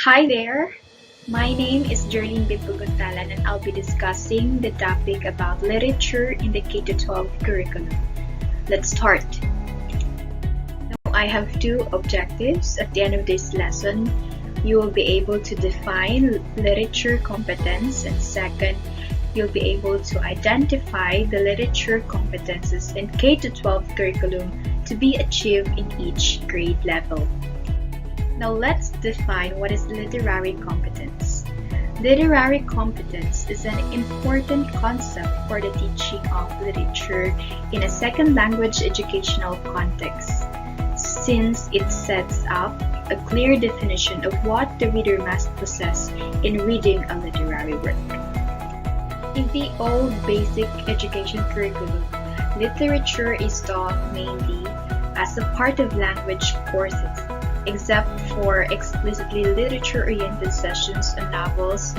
Hi there! My name is Jerlene Bipuguntalan and I'll be discussing the topic about literature in the K-12 curriculum. Let's start. Now, I have two objectives. At the end of this lesson, you will be able to define literature competence, and second, you'll be able to identify the literature competences in K-12 curriculum to be achieved in each grade level. Now let's define what is literary competence. Literary competence is an important concept for the teaching of literature in a second language educational context, since it sets up a clear definition of what the reader must possess in reading a literary work. In the old basic education curriculum, literature is taught mainly as a part of language courses, except for explicitly literature-oriented sessions on novels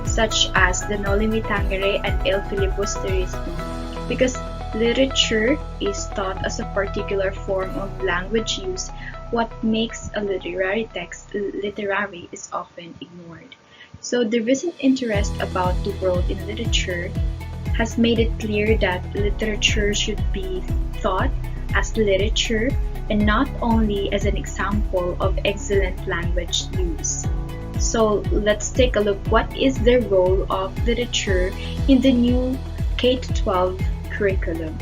such as the Noli Me Tangere and Il Filibusterismo, because literature is taught as a particular form of language use. What makes a literary text literary is often ignored. So the recent interest about the world in literature has made it clear that literature should be taught as literature and not only as an example of excellent language use. So let's take a look what is the role of literature in the new K-12 curriculum.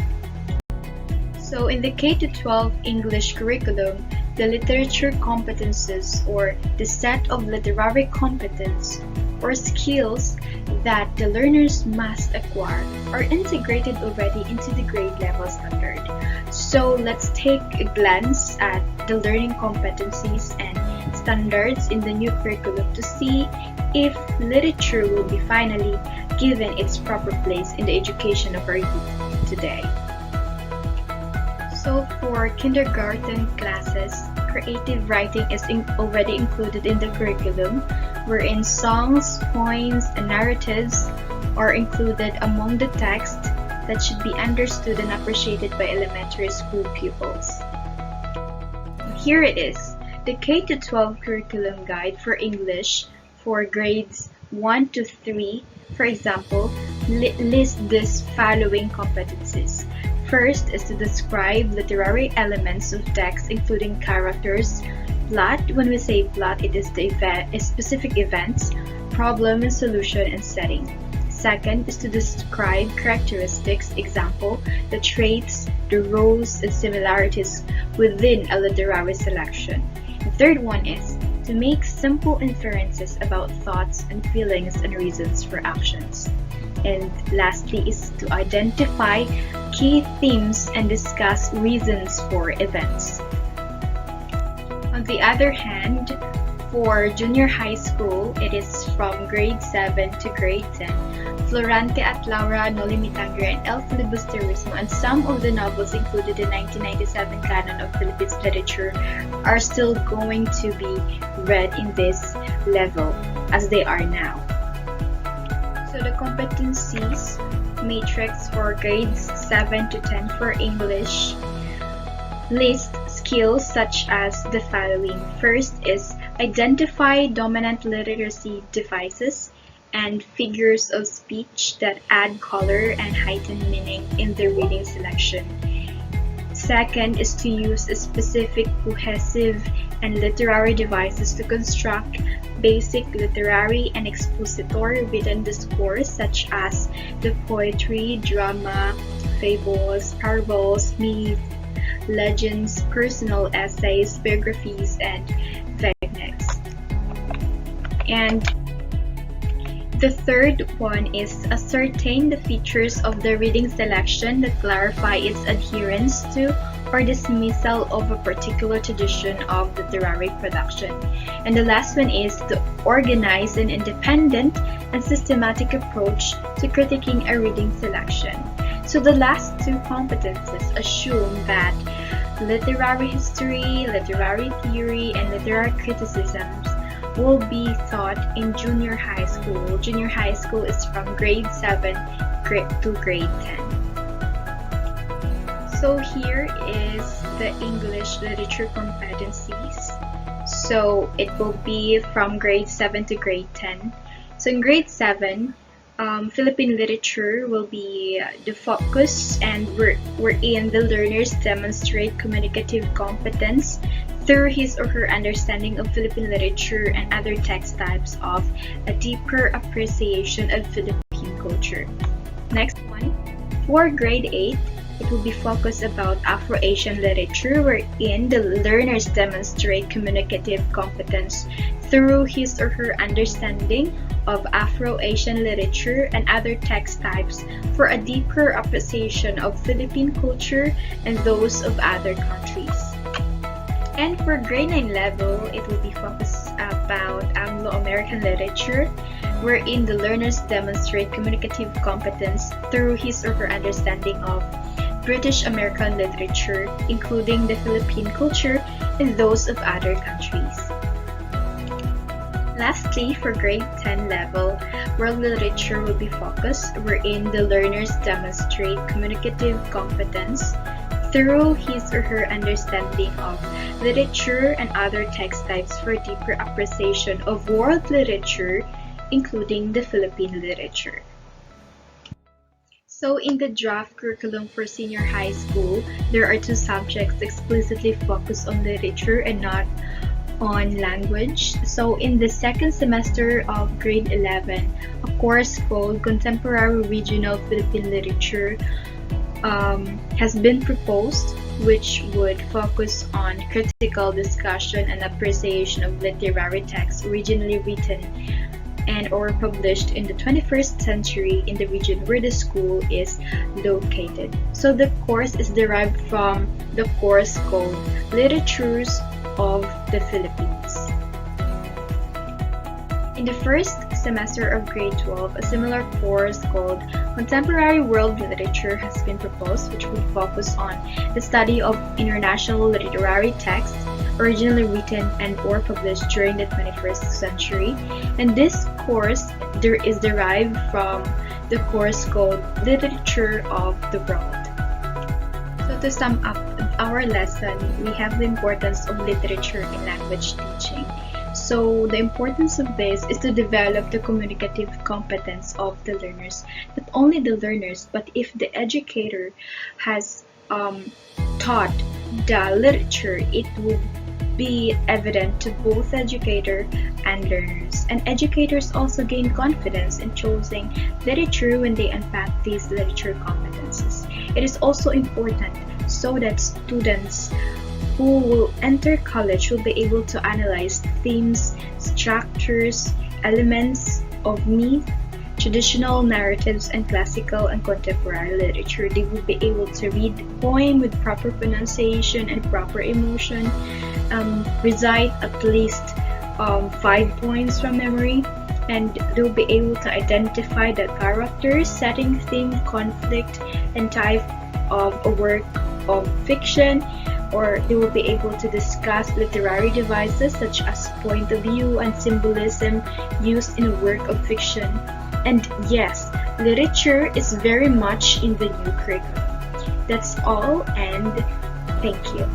So in the K-12 English curriculum, the literature competences, or the set of literary competence or skills that the learners must acquire, are integrated already into the grade level standard. So let's take a glance at the learning competencies and standards in the new curriculum to see if literature will be finally given its proper place in the education of our youth today. So for kindergarten classes, creative writing is already included in the curriculum, wherein songs, poems, and narratives are included among the text that should be understood and appreciated by elementary school pupils. Here it is, the K-12 curriculum guide for English for grades 1 to 3, for example, lists these following competencies. First is to describe literary elements of text, including characters, plot. When we say plot, it is the specific events, problem and solution, and setting. Second is to describe characteristics, example, the traits, the roles, and similarities within a literary selection. The third one is to make simple inferences about thoughts and feelings and reasons for actions. And lastly is to identify key themes and discuss reasons for events. On the other hand, for junior high school, it is from grade 7 to grade 10. Florante at Laura, Noli Me Tangere, and El Filibusterismo, and some of the novels included in 1997 canon of Philippine literature are still going to be read in this level as they are now. So the competencies matrix for grades 7 to 10 for English list skills such as the following. First is identify dominant literacy devices and figures of speech that add color and heighten meaning in the reading selection. Second is to use a specific cohesive and literary devices to construct basic literary and expository written discourse such as the poetry, drama, fables, parables, myths, legends, personal essays, biographies, and vignettes. And the third one is ascertain the features of the reading selection that clarify its adherence to or dismissal of a particular tradition of literary production. And the last one is to organize an independent and systematic approach to critiquing a reading selection. So the last two competences assume that literary history, literary theory, and literary criticisms will be taught in junior high school. Junior high school is from grade 7 to grade 10. So here is the English literature competencies. So it will be from grade 7 to grade 10. So in grade 7, Philippine literature will be the focus, and wherein the learners demonstrate communicative competence through his or her understanding of Philippine literature and other text types of a deeper appreciation of Philippine culture. Next one, for grade 8, it will be focused about Afro-Asian literature, wherein the learners demonstrate communicative competence through his or her understanding of Afro-Asian literature and other text types for a deeper appreciation of Philippine culture and those of other countries. And for grade 9 level, it will be focused about Anglo-American literature, wherein the learners demonstrate communicative competence through his or her understanding of British American literature, including the Philippine culture and those of other countries. Lastly, for grade 10 level, world literature will be focused, wherein the learners demonstrate communicative competence through his or her understanding of literature and other text types for deeper appreciation of world literature, including the Philippine literature. So in the draft curriculum for senior high school, there are 2 subjects explicitly focused on literature and not on language. So in the second semester of grade 11, a course called Contemporary Regional Philippine Literature has been proposed, which would focus on critical discussion and appreciation of literary texts originally written and or published in the 21st century in the region where the school is located. So the course is derived from the course called Literatures of the Philippines. In the first semester of grade 12, a similar course called Contemporary World Literature has been proposed, which will focus on the study of international literary texts originally written and or published during the 21st century. And this course is derived from the course called Literature of the World. So to sum up our lesson, we have the importance of literature in language teaching. So the importance of this is to develop the communicative competence of the learners. Not only the learners, but if the educator has taught the literature, it will be evident to both educator and learners. And educators also gain confidence in choosing literature when they unpack these literature competences. It is also important so that students who will enter college will be able to analyze themes, structures, elements of myth, traditional narratives, and classical and contemporary literature. They will be able to read the poem with proper pronunciation and proper emotion, recite at least 5 points from memory, and they'll be able to identify the characters, setting, theme, conflict, and type of a work of fiction, or they will be able to discuss literary devices such as point of view and symbolism used in a work of fiction. And yes, literature is very much in the new curriculum. That's all, and thank you.